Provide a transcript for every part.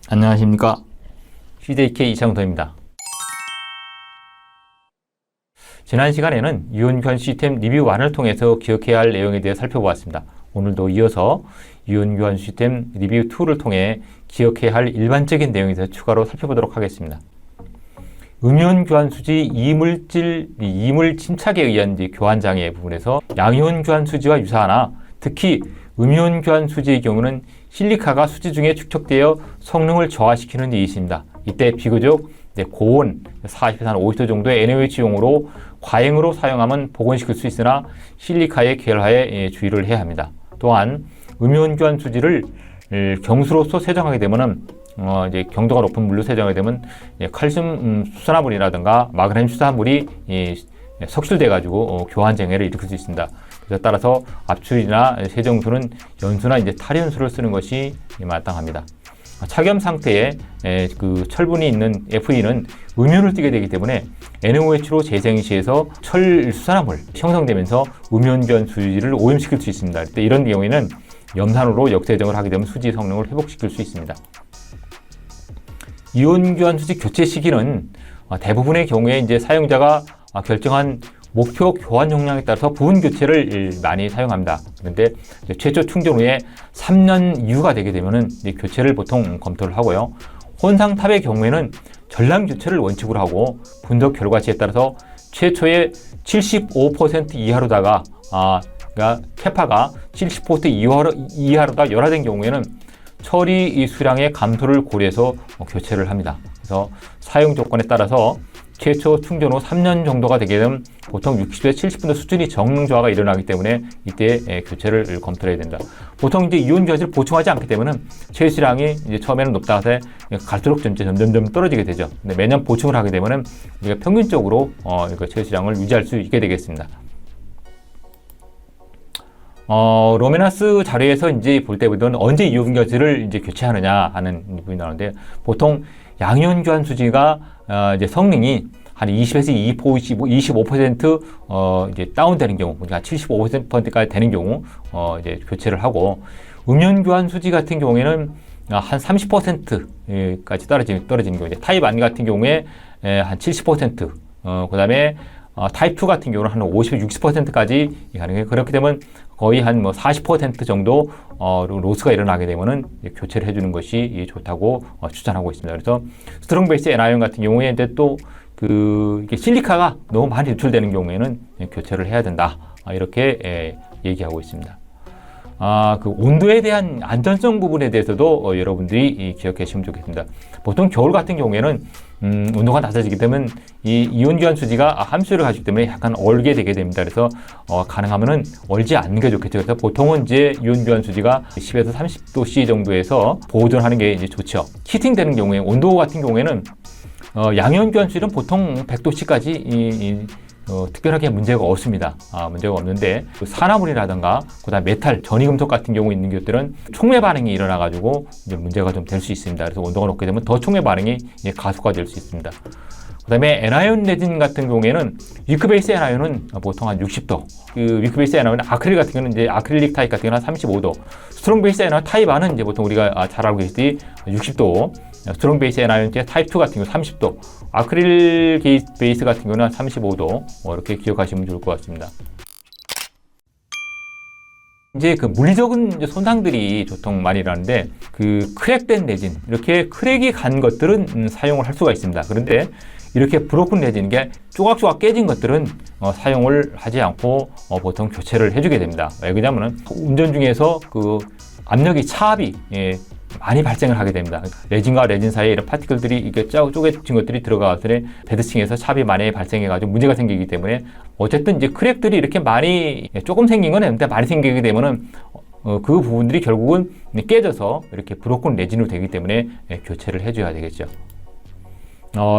안녕하십니까. CJK 이창도입니다. 지난 시간에는 유연교환 시스템 리뷰 1을 통해서 기억해야 할 내용에 대해 살펴보았습니다. 오늘도 이어서 유연교환 시스템 리뷰 2를 통해 기억해야 할 일반적인 내용에 대해서 추가로 살펴보도록 하겠습니다. 음이온 수지 이물 침착에 의한 교환 장애 부분에서 양이온 교환 수지와 유사하나 특히 음이온 교환 수지의 경우는 실리카가 수지 중에 축적되어 성능을 저하시키는 데 있습니다. 이때 비교적 고온 40에서 50도 정도의 NaOH용으로 과행으로 사용하면 복원시킬 수 있으나 실리카의 결하에 주의를 해야 합니다. 또한 음이온 교환 수지를 경수로서 세정하게 되면은 이제 경도가 높은 물로 세정하게 되면 칼슘 수산화물이라든가 마그네슘 수산물이 석술돼 가지고 교환 장애를 일으킬 수 있습니다. 그래서 따라서 압출이나 세정수는 연수나 이제 탈연수를 쓰는 것이 마땅합니다. 착염 상태에 그 철분이 있는 FE는 음이온을 띠게 되기 때문에 NaOH로 재생 시에서 철 수산화물 형성되면서 음이온 교환 수지를 오염시킬 수 있습니다. 이런 경우에는 염산으로 역세정을 하게 되면 수지 성능을 회복시킬 수 있습니다. 이온 교환 수지 교체 시기는 대부분의 경우에 이제 사용자가 결정한 목표 교환 용량에 따라서 부분 교체를 많이 사용합니다. 그런데 최초 충전 후에 3년 이후가 되게 되면은 교체를 보통 검토를 하고요. 혼상탑의 경우에는 전량 교체를 원칙으로 하고 분석 결과치에 따라서 최초의 75% 이하로다가 그러니까 캐파가 70% 이하로다 열화된 경우에는 처리 수량의 감소를 고려해서 교체를 합니다. 그래서 사용 조건에 따라서 최초 충전 후 3년 정도가 되게 되면 보통 60에서 70% 수준이 정능 저하가 일어나기 때문에 이때 교체를 검토를 해야 된다. 보통 이제 이온 교환수를 보충하지 않기 때문에 체수량이 이제 처음에는 높다가 갈수록 점점 떨어지게 되죠. 근데 매년 보충을 하게 되면은 우리가 평균적으로 체수량을 유지할 수 있게 되겠습니다. 로메나스 자료에서 이제 볼 때보다는 언제 이온 교환수를 이제 교체하느냐 하는 부분이 나오는데 보통 양이온 교환 수지가 이제 성능이 한 20에서 25% 이제 다운되는 경우, 그러니까 75%까지 되는 경우 이제 교체를 하고 음이온 교환 수지 같은 경우에는 한 30%까지 떨어지는 경우, 이제 타입 안 같은 경우에 한 70%, 그다음에 타입 2 같은 경우는 한 50-60%까지 가능해요. 그렇게 되면 거의 한 40% 정도 로스가 일어나게 되면은 교체를 해주는 것이 좋다고 추천하고 있습니다. 그래서 스트롱 베이스 NiON 같은 경우에 이제 또 이게 실리카가 너무 많이 노출되는 경우에는 교체를 해야 된다. 이렇게 얘기하고 있습니다. 그 온도에 대한 안전성 부분에 대해서도 여러분들이 기억하시면 좋겠습니다. 보통 겨울 같은 경우에는 온도가 낮아지게 되면 이 이온 교환 수지가 함수를 가지기 때문에 약간 얼게 되게 됩니다. 그래서 가능하면은 얼지 않는 게 좋겠죠. 그래서 보통은 이제 이온 교환 수지가 10에서 30도 C 정도에서 보존하는 게 이제 좋죠. 히팅 되는 경우에 온도 같은 경우에는 양이온 교환 수지는 보통 100도 C까지 특별하게 문제가 없습니다. 문제가 없는데 그 산화물이라든가 그다음 메탈, 전이금속 같은 경우 있는 것들은 촉매 반응이 일어나 가지고 이제 문제가 좀 될 수 있습니다. 그래서 온도가 높게 되면 더 촉매 반응이 가속화될 수 있습니다. 그다음에 NiON 레진 같은 경우에는 위크베이스 NiON은 보통 한 60도. 그 위크베이스 NiON 아크릴 같은 경우는 이제 아크릴릭 타입 같은 경우는 한 35도. 스트롱 베이스 NiON 타입 R은 이제 보통 우리가 잘 알고 계시듯이 60도. 스트롱 베이스 NiON 타입 2 같은 경우 30도. 아크릴 베이스 같은 경우는 한 35도. 이렇게 기억하시면 좋을 것 같습니다. 이제 그 물리적인 손상들이 보통 많이 일어나는데 그 크랙된 레진, 이렇게 크랙이 간 것들은 사용을 할 수가 있습니다. 그런데 이렇게 브로큰 레진, 게 조각조각 깨진 것들은 사용을 하지 않고 보통 교체를 해주게 됩니다. 왜 그러냐면은 운전 중에서 그 압력이 차압이 많이 발생을 하게 됩니다. 레진과 레진 사이에 이런 파티클들이 이렇게 쪼개진 것들이 들어가서 베드층에서 차압이 많이 발생해가지고 문제가 생기기 때문에 어쨌든 이제 크랙들이 이렇게 많이 조금 생긴 건 아닌데 많이 생기게 되면은 그 부분들이 결국은 깨져서 이렇게 브로큰 레진으로 되기 때문에 교체를 해줘야 되겠죠.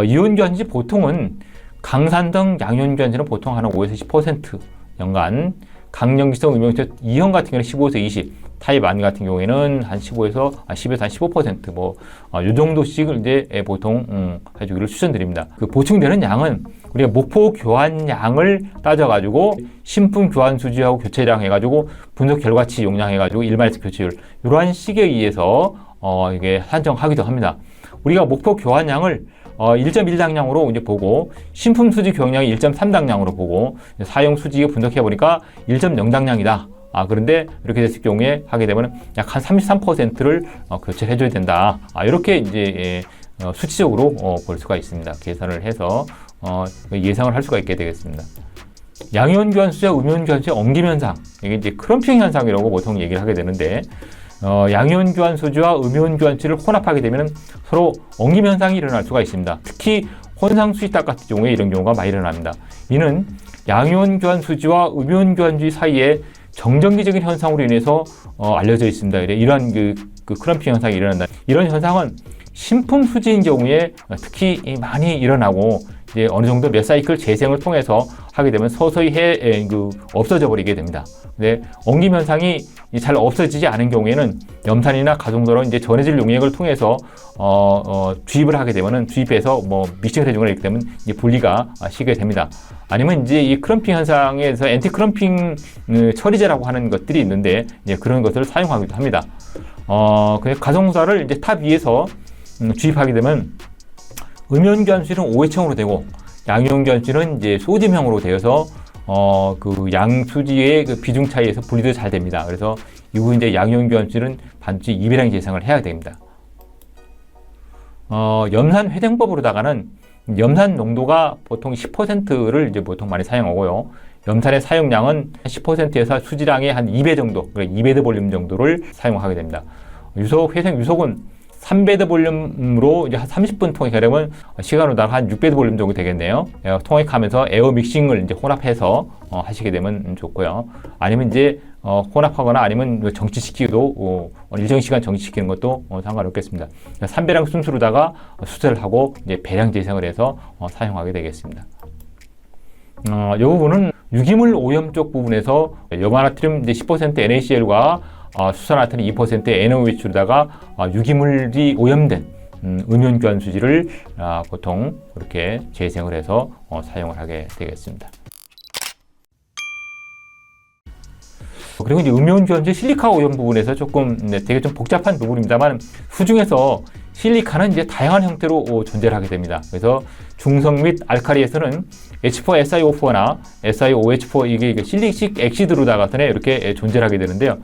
이온 교환지 보통은 강산성 양이온 교환지는 보통 한 5에서 10% 연간, 강염기성 음용체 이형 같은 경우는 15에서 20, 타입 안 같은 경우에는 한 10에서 한 15% 요 정도씩을 이제 보통 해주기를 추천드립니다. 그 보충되는 양은 우리가 목표 교환 양을 따져가지고 신품 교환 수지하고 교체량 해가지고 분석 결과치 용량 해가지고 1마이너스 교체율 이러한 식에 의해서 이게 산정하기도 합니다. 우리가 목표 교환량을 1.1당량으로 이제 보고 신품 수지 교환량이 1.3당량으로 보고 사용 수지에 분석해 보니까 1.0당량이다. 그런데 이렇게 됐을 경우에 하게 되면 약 한 33%를 교체를 해줘야 된다. 이렇게 이제 수치적으로 볼 수가 있습니다. 계산을 해서 예상을 할 수가 있게 되겠습니다. 양이온 교환 수지와 음이온 교환 수지의 엉김 현상, 이게 이제 크럼핑 현상이라고 보통 얘기를 하게 되는데, 양이온 교환 수지와 음이온 교환 수지를 혼합하게 되면 서로 엉김 현상이 일어날 수가 있습니다. 특히 혼상 수지탑 같은 경우에 이런 경우가 많이 일어납니다. 이는 양이온 교환 수지와 음이온 교환 수지 사이에 정전기적인 현상으로 인해서 알려져 있습니다. 이러한 그 크럼핑 현상이 일어난다. 이런 현상은 신품 수지인 경우에 특히 많이 일어나고 이제 어느 정도 몇 사이클 재생을 통해서 하게 되면 서서히 없어져 버리게 됩니다. 근데 엉김 현상이 잘 없어지지 않은 경우에는 염산이나 가속도로 이제 전해질 용액을 통해서 주입을 하게 되면은 주입해서 믹싱을 해주거나 이렇게 되면 이제 분리가 시게 됩니다. 아니면 이제 이 크럼핑 현상에서 엔티 크럼핑 처리제라고 하는 것들이 있는데 이제 그런 것을 사용하기도 합니다. 가속도를 이제 탑 위에서 주입하게 되면 음이온 교환 수지는 OH형으로 되고 양이온 교환 수지는 이제 소듐형으로 되어서 그 양수지의 그 비중 차이에서 분리도 잘 됩니다. 그래서 이후 이제 양이온 교환 수지는 반드시 이배량 재생을 해야 됩니다. 염산 회생법으로다가는 염산 농도가 보통 10%를 이제 보통 많이 사용하고요. 염산의 사용량은 10%에서 수지량의 한 2배 정도, 2배드 볼륨 정도를 사용하게 됩니다. 회생 유속은 3배드 볼륨으로 이제 한 30분 통액하려면 시간으로다가 한 6배드 볼륨 정도 되겠네요. 통액하면서 에어 믹싱을 이제 혼합해서 하시게 되면 좋고요. 아니면 이제 혼합하거나 아니면 정치시키기도 일정 시간 정치시키는 것도 상관없겠습니다. 3배량 순수로다가 수세를 하고 이제 배량 재생을 해서 사용하게 되겠습니다. 이 부분은 유기물 오염 쪽 부분에서 염화나트륨 이제 10% NaCl과 수산화탄이 2%의 NaOH로다가 유기물이 오염된 음이온 교환 수지를 보통 그렇게 재생을 해서 사용을 하게 되겠습니다. 그리고 이제 음이온 교환 수지 실리카 오염 부분에서 조금 되게 좀 복잡한 부분입니다만 수중에서 실리카는 이제 다양한 형태로 존재를 하게 됩니다. 그래서 중성 및 알칼리에서는 H4SiO4나 SiOH4 이게 실리식 엑시드로다가서는 이렇게 존재를 하게 되는데요.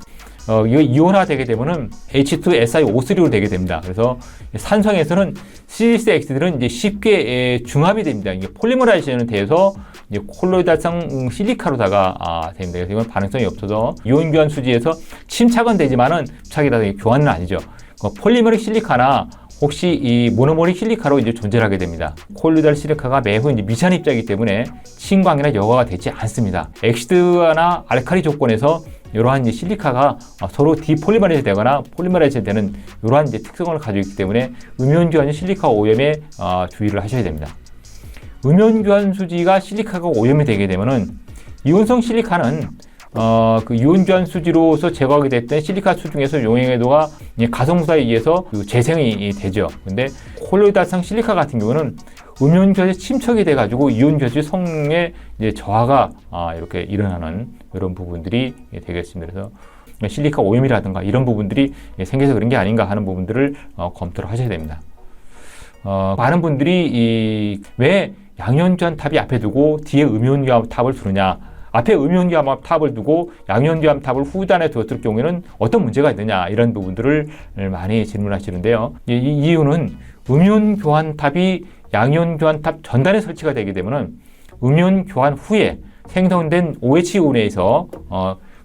이거 이온화 되게 되면은 H2SiO3로 되게 됩니다. 그래서 산성에서는 실리스 엑시드는 이제 쉽게 중합이 됩니다. 이게 폴리머라이제이션에 대해서 이제 콜로이드성 실리카로다가 됩니다. 그래서 이건 반응성이 없어서 이온 교환 수지에서 침착은 되지만은 침착이라든지 교환은 아니죠. 폴리머릭 실리카나 혹시 이 모노머릭 실리카로 이제 존재를 하게 됩니다. 콜로이드 실리카가 매우 이제 미세한 입자이기 때문에 친광이나 여과가 되지 않습니다. 엑시드나 알칼리 조건에서 이러한 이제 실리카가 서로 디폴리머라이즈 되거나 폴리머라이즈 되는 이러한 이제 특성을 가지고 있기 때문에 음이온 교환 실리카 오염에 주의를 하셔야 됩니다. 음이온 교환 수지가 실리카가 오염이 되게 되면은 이온성 실리카는 그 이온 교환 수지로서 제거하게 됐던 실리카 수 중에서 용해도가 가성수에 의해서 그 재생이 되죠. 근데 콜로이드성 실리카 같은 경우는 음이온 교환이 침착이 돼가지고 이온 교환 수지 성에 이제 저하가 이렇게 일어나는 이런 부분들이 되겠습니다. 그래서 실리카 오염이라든가 이런 부분들이 생겨서 그런 게 아닌가 하는 부분들을 검토를 하셔야 됩니다. 많은 분들이 왜 양이온 교환 탑이 앞에 두고 뒤에 음이온 교환 탑을 두느냐, 앞에 음이온 교환 탑을 두고 양이온 교환 탑을 후단에 두었을 경우에는 어떤 문제가 있느냐, 이런 부분들을 많이 질문하시는데요. 이 이유는 음이온 교환 탑이 양이온 교환 탑 전단에 설치가 되게 되면은 음이온 교환 후에 생성된 OH 이온에서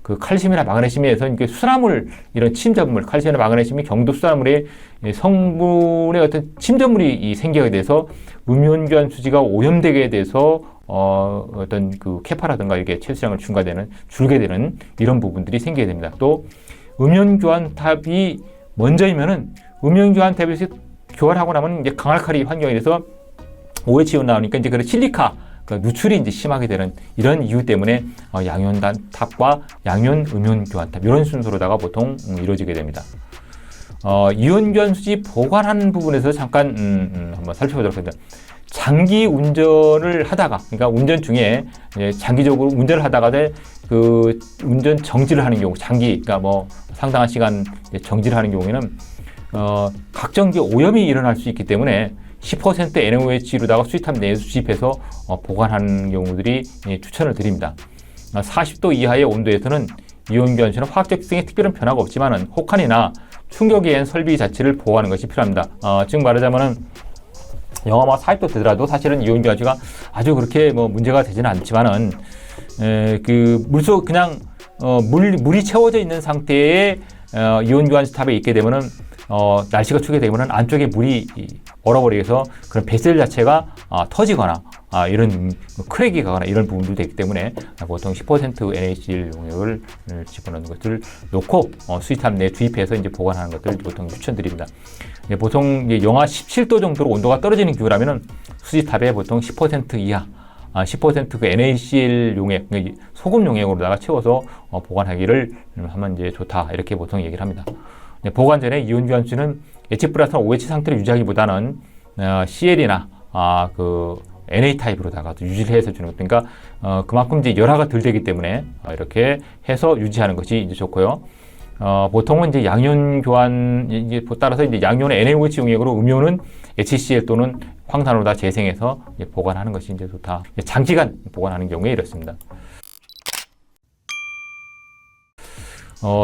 그 칼슘이나 마그네슘에서 이게 수산화물, 이런 침전물, 칼슘이나 마그네슘이 경도 수산물의 성분의 어떤 침전물이 생기게 돼서 음이온 교환 수지가 오염되게 돼서 어떤 그 캐파라든가 이게 체수량을 줄게 되는 이런 부분들이 생기게 됩니다. 또 음이온 교환 탑이 먼저이면은 음이온 교환 탑에서 교환하고 나면 이제 강알칼리 환경에 대해서 OH 이온 나오니까 이제 그런 실리카 누출이 이제 심하게 되는 이런 이유 때문에 양이온 탑과 양이온 음이온 교환 탑 이런 순서로다가 보통 이루어지게 됩니다. 이온 교환 수지 보관하는 부분에서 잠깐 한번 살펴보도록 하겠습니다. 장기 운전을 하다가, 그러니까 운전 중에 장기적으로 운전을 하다가 그 운전 정지를 하는 경우, 그러니까 뭐 상당한 시간 정지를 하는 경우에는 각종 오염이 일어날 수 있기 때문에 10% NaOH로다가 수지탑 내에 수집해서 보관하는 경우들이 추천을 드립니다. 40도 이하의 온도에서는 이온교환수는 화학적 특성에 특별한 변화가 없지만은 혹한이나 충격에 의한 설비 자체를 보호하는 것이 필요합니다. 즉 말하자면은 영하 40도 되더라도 사실은 이온교환수가 아주 그렇게 뭐 문제가 되지는 않지만은 그 물속 그냥 물이 채워져 있는 상태에 이온교환수 탑에 있게 되면은 날씨가 추게 되면은 안쪽에 물이 얼어버리게 해서 그런 배셀 자체가 터지거나 이런 크랙이 가거나 이런 부분들이 되기 때문에 보통 10% NaCl 용액을 집어넣는 것을 놓고 수지탑 내에 주입해서 이제 보관하는 것을 보통 추천드립니다. 보통 이제 영하 17도 정도로 온도가 떨어지는 기후라면은 수지탑에 보통 10% 이하 10% 그 NaCl 용액, 소금 용액으로다가 채워서 보관하기를 하면 이제 좋다 이렇게 보통 얘기를 합니다. 보관 전에 이온교환수는 H 플러스 OH 상태를 유지하기보다는 CL이나 그 NA 타입으로다가 유지를 해서 주는 것. 그러니까 그만큼 이제 열화가 덜 되기 때문에 이렇게 해서 유지하는 것이 이제 좋고요. 보통은 이제 양이온 교환 이제 따라서 이제 양이온의 NaOH 용액으로 음이온은 HCl 또는 황산으로 다 재생해서 보관하는 것이 이제 좋다. 장기간 보관하는 경우에 이렇습니다.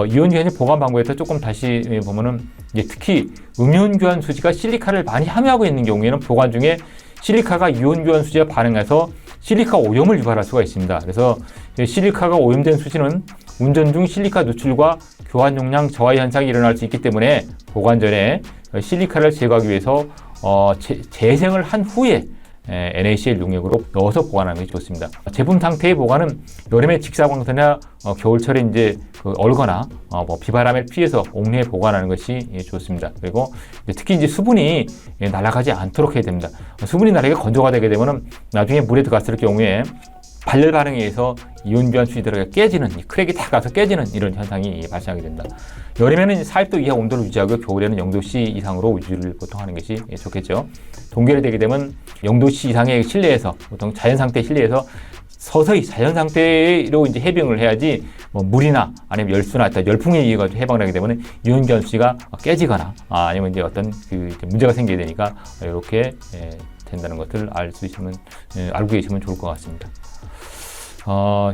이온 교환 보관 방법에서 조금 다시 보면은 이제 특히 음이온 교환 수지가 실리카를 많이 함유하고 있는 경우에는 보관 중에 실리카가 이온 교환 수지와 반응해서 실리카 오염을 유발할 수가 있습니다. 그래서 실리카가 오염된 수지는 운전 중 실리카 누출과 교환 용량 저하 현상이 일어날 수 있기 때문에 보관 전에 실리카를 제거하기 위해서 재생을 한 후에 NaCl 용액으로 넣어서 보관하는 것이 좋습니다. 제품 상태의 보관은 여름에 직사광선이나 겨울철에 이제 얼거나 뭐 비바람에 피해서 옥내에 보관하는 것이 좋습니다. 그리고 특히 이제 수분이 날아가지 않도록 해야 됩니다. 수분이 날아가게 건조가 되게 되면은 나중에 물에 들어갔을 경우에 발열 반응에 의해서 이온교환 수지 들어가 깨지는, 크랙이 다 가서 깨지는 이런 현상이 발생하게 된다. 여름에는 40도 이하 온도를 유지하고 겨울에는 0도C 이상으로 유지를 보통 하는 것이 좋겠죠. 동결이 되게 되면 0도C 이상의 실내에서 보통 자연 상태 실내에서 서서히 자연 상태로 이제 해빙을 해야지 뭐 물이나 아니면 열수나 열풍에 의해 가지고 해방을 하게 되면 이온교환 수지가 깨지거나 아니면 이제 어떤 그 문제가 생기게 되니까 이렇게 된다는 것을 알고 계시면 좋을 것 같습니다.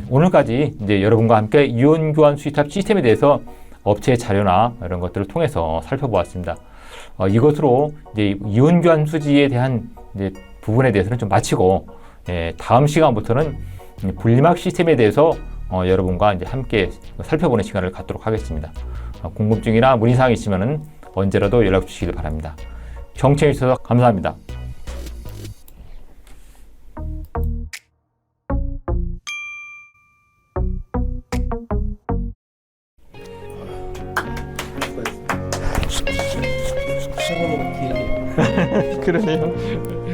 오늘까지 이제 여러분과 함께 이온 교환 수지탑 시스템에 대해서 업체 자료나 이런 것들을 통해서 살펴보았습니다. 이것으로 이제 이온 교환 수지에 대한 이제 부분에 대해서는 좀 마치고 다음 시간부터는 분리막 시스템에 대해서 여러분과 이제 함께 살펴보는 시간을 갖도록 하겠습니다. 궁금증이나 문의사항이 있으면 언제라도 연락 주시길 바랍니다. 경청해 주셔서 감사합니다. 길게. 그러네요.